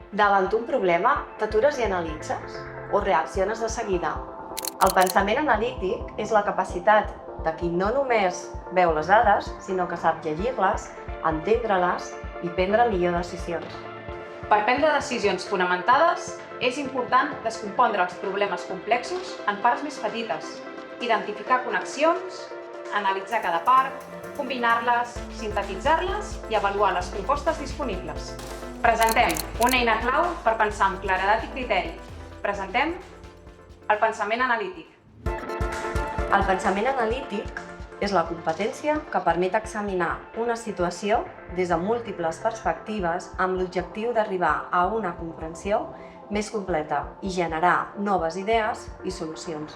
Davant un problema, t'atures i analitzes o reacciones de seguida? El pensament analític és la capacitat de qui no només veu les dades, sinó que sap llegir-les, entendre-les i prendre millor decisions. Per prendre decisions fonamentades, és important descompondre els problemes complexos en parts més petites, identificar connexions, analitzar cada part, combinar-les, sintetitzar-les i avaluar les propostes disponibles. Presentem una eina clau per pensar amb claredat i criteri. Presentem el pensament analític. El pensament analític és la competència que permet examinar una situació des de múltiples perspectives amb l'objectiu d'arribar a una comprensió més completa i generar noves idees i solucions.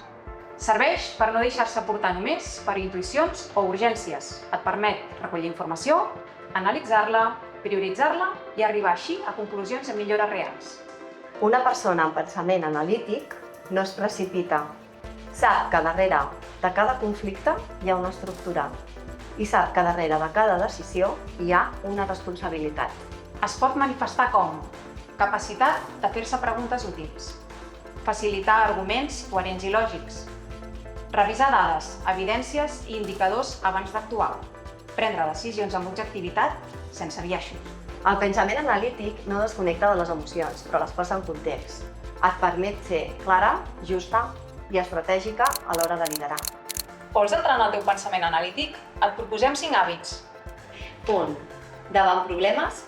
Serveix per no deixar-se portar només per intuïcions o urgències. Et permet recollir informació, analitzar-la, prioritzar-la i arribar així a conclusions i millores reals. Una persona amb pensament analític no es precipita. Sap que darrere de cada conflicte hi ha una estructura i sap que darrere de cada decisió hi ha una responsabilitat. Es pot manifestar com capacitat de fer-se preguntes útils, facilitar arguments coherents i lògics, revisar dades, evidències i indicadors abans d'actuar, prendre decisions amb objectivitat sense biaixos. El pensament analític no desconnecta de les emocions, però les posa en context. Et permet ser clara, justa i estratègica a l'hora de liderar. Vols entrar en el teu pensament analític? Et proposem 5 hàbits. 1. Davant problemes,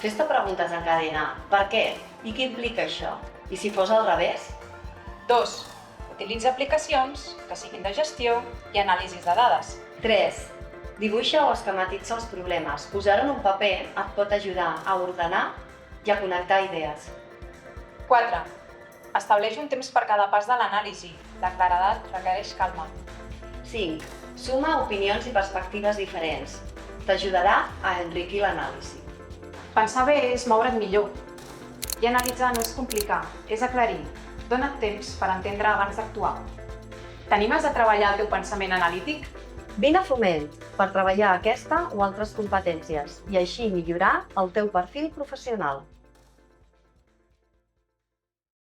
fes-te preguntes en cadena. Per què? I què implica això? I si fos al revés? 2. Utilitza aplicacions que siguin de gestió i anàlisis de dades. 3. Dibuixa o esquematitza els problemes. Posar-ho en un paper et pot ajudar a ordenar i a connectar idees. 4. Estableix un temps per cada pas de l'anàlisi. La claredat requereix calma. 5. Suma opinions i perspectives diferents. T'ajudarà a enriquir l'anàlisi. Pensar bé és moure't millor. I analitzar no és complicar, és aclarir. Dona't temps per entendre abans d'actuar. T'animes a treballar el teu pensament analític? Vine a Foment per treballar aquesta o altres competències i així millorar el teu perfil professional.